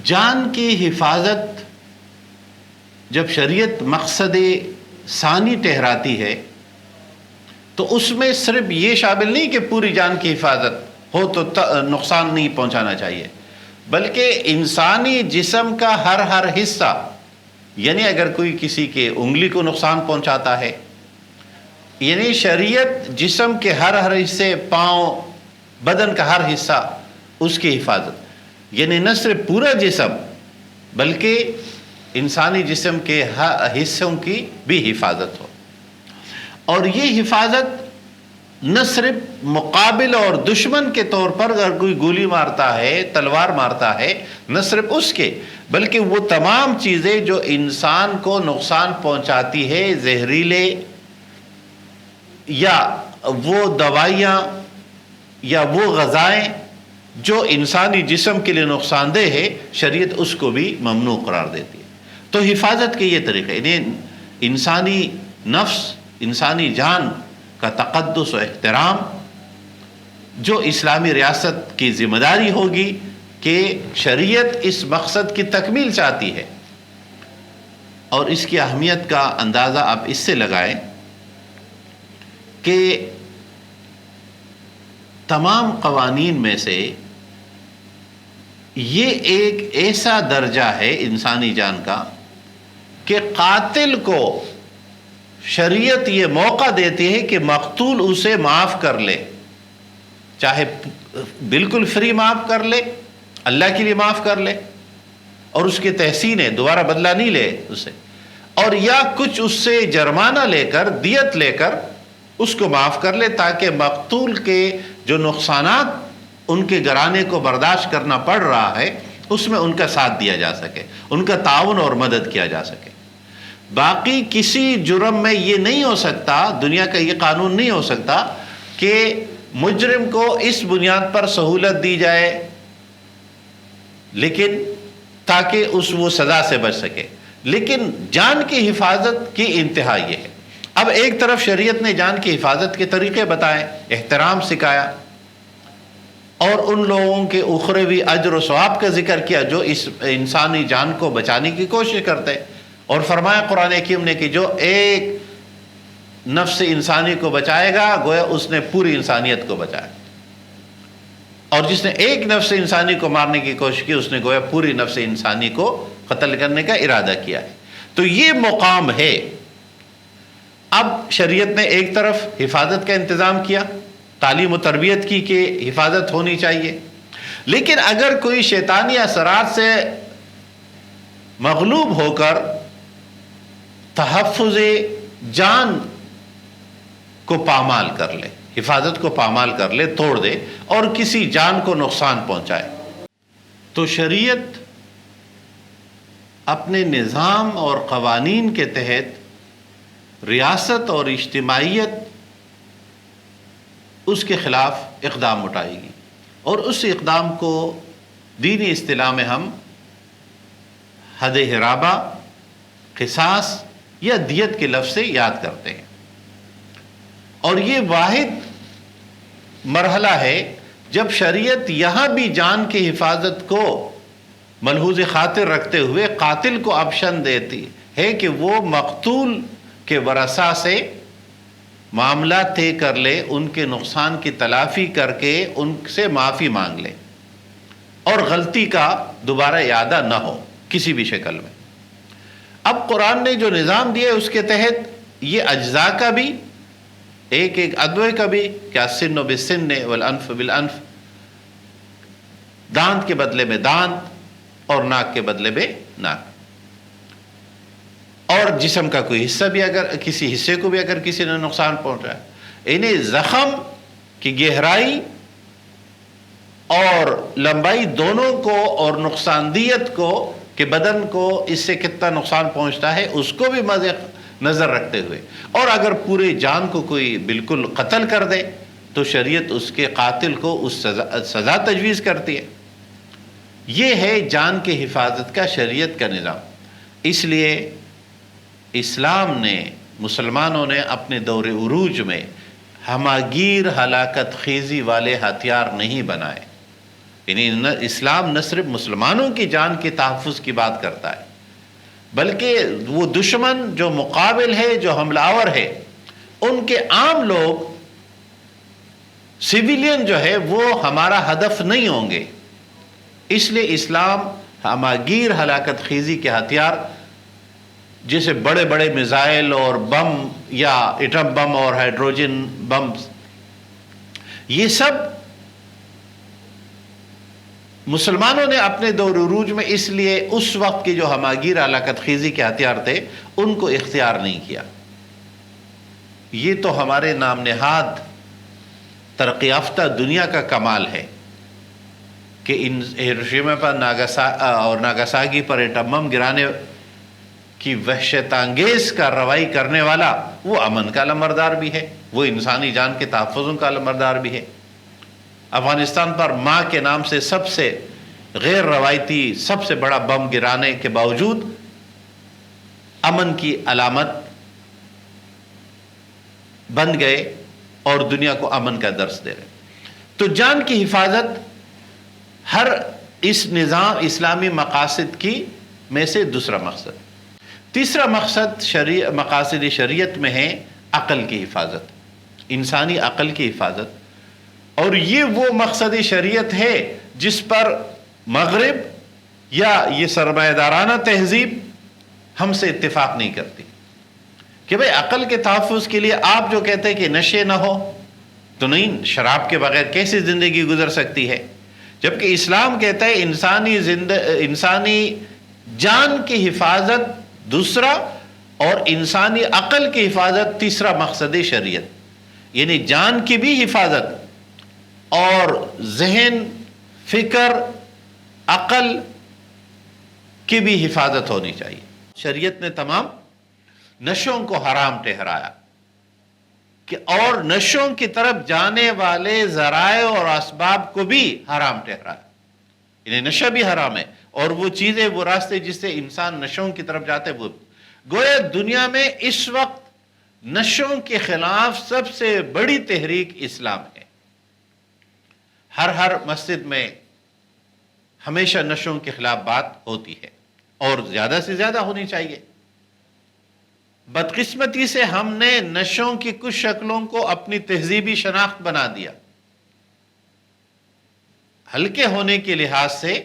جان کی حفاظت جب شریعت مقصد ثانی ٹھہراتی ہے تو اس میں صرف یہ شامل نہیں کہ پوری جان کی حفاظت ہو تو نقصان نہیں پہنچانا چاہیے، بلکہ انسانی جسم کا ہر حصہ، یعنی اگر کوئی کسی کے انگلی کو نقصان پہنچاتا ہے، یعنی شریعت جسم کے ہر حصے، پاؤں، بدن کا ہر حصہ، اس کی حفاظت، یعنی نہ صرف پورا جسم بلکہ انسانی جسم کے حصوں کی بھی حفاظت ہو۔ اور یہ حفاظت نہ صرف مقابل اور دشمن کے طور پر اگر کوئی گولی مارتا ہے، تلوار مارتا ہے، نہ صرف اس کے، بلکہ وہ تمام چیزیں جو انسان کو نقصان پہنچاتی ہے، زہریلے یا وہ دوائیاں یا وہ غذائیں جو انسانی جسم کے لیے نقصان دہ ہے، شریعت اس کو بھی ممنوع قرار دیتی ہے۔ تو حفاظت کے یہ طریقے، یعنی انسانی نفس، انسانی جان کا تقدس و احترام، جو اسلامی ریاست کی ذمہ داری ہوگی کہ شریعت اس مقصد کی تکمیل چاہتی ہے۔ اور اس کی اہمیت کا اندازہ آپ اس سے لگائیں کہ تمام قوانین میں سے یہ ایک ایسا درجہ ہے انسانی جان کا کہ قاتل کو شریعت یہ موقع دیتی ہے کہ مقتول اسے معاف کر لے، چاہے بالکل فری معاف کر لے، اللہ کے لیے معاف کر لے اور اس کی تحسین ہے، دوبارہ بدلہ نہیں لے اسے، اور یا کچھ اس سے جرمانہ لے کر، دیت لے کر اس کو معاف کر لے، تاکہ مقتول کے جو نقصانات ان کے گھرانے کو برداشت کرنا پڑ رہا ہے اس میں ان کا ساتھ دیا جا سکے، ان کا تعاون اور مدد کیا جا سکے۔ باقی کسی جرم میں یہ نہیں ہو سکتا، دنیا کا یہ قانون نہیں ہو سکتا کہ مجرم کو اس بنیاد پر سہولت دی جائے لیکن تاکہ وہ سزا سے بچ سکے، لیکن جان کی حفاظت کی انتہا یہ ہے۔ اب ایک طرف شریعت نے جان کی حفاظت کے طریقے بتائے، احترام سکھایا، اور ان لوگوں کے اخروی اجر و ثواب کا ذکر کیا جو اس انسانی جان کو بچانے کی کوشش کرتے، اور فرمایا قرآن حکیم نے کہ جو ایک نفس انسانی کو بچائے گا گویا اس نے پوری انسانیت کو بچایا، اور جس نے ایک نفس انسانی کو مارنے کی کوشش کی اس نے گویا پوری نفس انسانی کو قتل کرنے کا ارادہ کیا ہے۔ تو یہ مقام ہے۔ اب شریعت نے ایک طرف حفاظت کا انتظام کیا، تعلیم و تربیت کی کہ حفاظت ہونی چاہیے، لیکن اگر کوئی شیطانی اثرات سے مغلوب ہو کر تحفظ جان کو پامال کر لے، حفاظت کو پامال کر لے، توڑ دے اور کسی جان کو نقصان پہنچائے، تو شریعت اپنے نظام اور قوانین کے تحت ریاست اور اجتماعیت اس کے خلاف اقدام اٹھائے گی، اور اس اقدام کو دینی اصطلاح میں ہم حد حرابہ، قصاص یا دیت کے لفظ سے یاد کرتے ہیں۔ اور یہ واحد مرحلہ ہے جب شریعت یہاں بھی جان کی حفاظت کو ملحوظ خاطر رکھتے ہوئے قاتل کو آپشن دیتی ہے کہ وہ مقتول کے ورثاء سے معاملہ طے کر لے، ان کے نقصان کی تلافی کر کے ان سے معافی مانگ لے، اور غلطی کا دوبارہ اعادہ نہ ہو کسی بھی شکل میں۔ اب قرآن نے جو نظام دیا ہے اس کے تحت یہ اجزاء کا بھی، ایک عدوے کا بھی، کہ السن بالسن والانف بالانف، دانت کے بدلے میں دانت اور ناک کے بدلے میں ناک، اور جسم کا کوئی حصہ بھی، اگر کسی حصے کو بھی اگر کسی نے نقصان پہنچایا، انہیں زخم کی گہرائی اور لمبائی دونوں کو، اور نقصان دیت کو کہ بدن کو اس سے کتنا نقصان پہنچتا ہے اس کو بھی نظر رکھتے ہوئے، اور اگر پورے جان کو کوئی بالکل قتل کر دے تو شریعت اس کے قاتل کو اس سزا تجویز کرتی ہے۔ یہ ہے جان کی حفاظت کا شریعت کا نظام۔ اس لیے اسلام نے، مسلمانوں نے اپنے دور عروج میں ہماگیر ہلاکت خیزی والے ہتھیار نہیں بنائے. یعنی اسلام نہ صرف مسلمانوں کی جان کے تحفظ کی بات کرتا ہے، بلکہ وہ دشمن جو مقابل ہے، جو حملہ آور ہے، ان کے عام لوگ سویلین جو ہے وہ ہمارا ہدف نہیں ہوں گے. اس لیے اسلام ہماگیر ہلاکت خیزی کے ہتھیار جیسے بڑے بڑے میزائل اور بم یا ایٹم بم اور ہائیڈروجن بم، یہ سب مسلمانوں نے اپنے دور عروج میں اس لیے اس وقت کے جو ہماگیر ہلاکت خیزی کے ہتھیار تھے ان کو اختیار نہیں کیا. یہ تو ہمارے نام نہاد ترقی یافتہ دنیا کا کمال ہے کہ ہیروشیما پر اور ناگاساکی پر ایٹم بم گرانے کی وحشت انگیز کارروائی کرنے والا وہ امن کا علمبردار بھی ہے، وہ انسانی جان کے تحفظوں کا علمبردار بھی ہے. افغانستان پر ماں کے نام سے سب سے غیر روایتی سب سے بڑا بم گرانے کے باوجود امن کی علامت بن گئے اور دنیا کو امن کا درس دے رہے. تو جان کی حفاظت ہر اس نظام اسلامی مقاصد کی میں سے دوسرا مقصد. تیسرا مقصد مقاصد شریعت میں ہے عقل کی حفاظت، انسانی عقل کی حفاظت. اور یہ وہ مقصد شریعت ہے جس پر مغرب یا یہ سرمایہ دارانہ تہذیب ہم سے اتفاق نہیں کرتی کہ بھئی عقل کے تحفظ کے لیے آپ جو کہتے ہیں کہ نشے نہ ہو تو نہیں، شراب کے بغیر کیسی زندگی گزر سکتی ہے، جبکہ اسلام کہتا ہے انسانی جان کی حفاظت دوسرا اور انسانی عقل کی حفاظت تیسرا مقصد شریعت. یعنی جان کی بھی حفاظت اور ذہن، فکر، عقل کی بھی حفاظت ہونی چاہیے. شریعت نے تمام نشوں کو حرام ٹھہرایا کہ اور نشوں کی طرف جانے والے ذرائع اور اسباب کو بھی حرام ٹھہرایا. یعنی نشہ بھی حرام ہے اور وہ چیزیں، وہ راستے جس سے انسان نشوں کی طرف جاتے وہ گویا دنیا میں اس وقت نشوں کے خلاف سب سے بڑی تحریک اسلام ہے. ہر مسجد میں ہمیشہ نشوں کے خلاف بات ہوتی ہے اور زیادہ سے زیادہ ہونی چاہیے. بدقسمتی سے ہم نے نشوں کی کچھ شکلوں کو اپنی تہذیبی شناخت بنا دیا، ہلکے ہونے کے لحاظ سے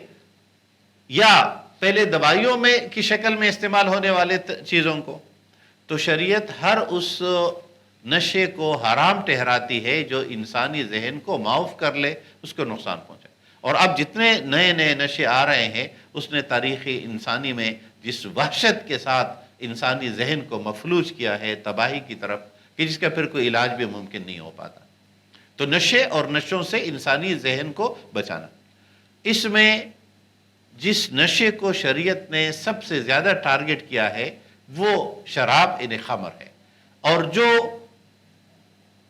یا پہلے دوائیوں میں کی شکل میں استعمال ہونے والے چیزوں کو. تو شریعت ہر اس نشے کو حرام ٹھہراتی ہے جو انسانی ذہن کو معاف کر لے، اس کو نقصان پہنچائے. اور اب جتنے نئے نئے نشے آ رہے ہیں اس نے تاریخی انسانی میں جس وحشت کے ساتھ انسانی ذہن کو مفلوج کیا ہے تباہی کی طرف، کہ جس کا پھر کوئی علاج بھی ممکن نہیں ہو پاتا. تو نشے اور نشوں سے انسانی ذہن کو بچانا. اس میں جس نشے کو شریعت نے سب سے زیادہ ٹارگٹ کیا ہے وہ شراب یعنی خمر ہے. اور جو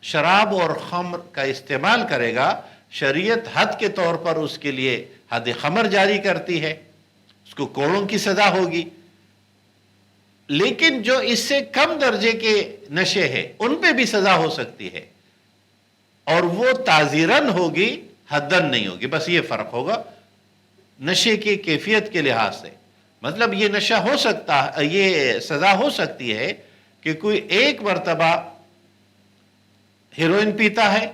شراب اور خمر کا استعمال کرے گا شریعت حد کے طور پر اس کے لیے حد خمر جاری کرتی ہے، اس کو کوڑوں کی سزا ہوگی. لیکن جو اس سے کم درجے کے نشے ہیں ان پہ بھی سزا ہو سکتی ہے اور وہ تعزیراً ہوگی، حداً نہیں ہوگی. بس یہ فرق ہوگا نشے کی کیفیت کے لحاظ سے. مطلب یہ نشہ ہو سکتا ہے، یہ سزا ہو سکتی ہے کہ کوئی ایک مرتبہ ہیروئن پیتا ہے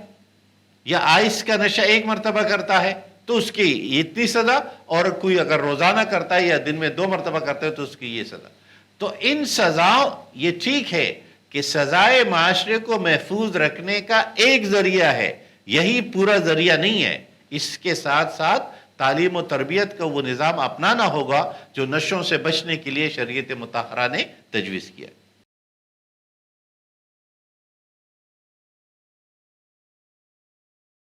یا آئس کا نشہ ایک مرتبہ کرتا ہے تو اس کی اتنی سزا، اور کوئی اگر روزانہ کرتا ہے یا دن میں 2 مرتبہ کرتا ہے تو اس کی یہ سزا. تو ان سزاؤں یہ ٹھیک ہے کہ سزائے معاشرے کو محفوظ رکھنے کا ایک ذریعہ ہے، یہی پورا ذریعہ نہیں ہے. اس کے ساتھ ساتھ تعلیم و تربیت کا وہ نظام اپنانا ہوگا جو نشوں سے بچنے کے لیے شریعت مطہرہ نے تجویز کیا.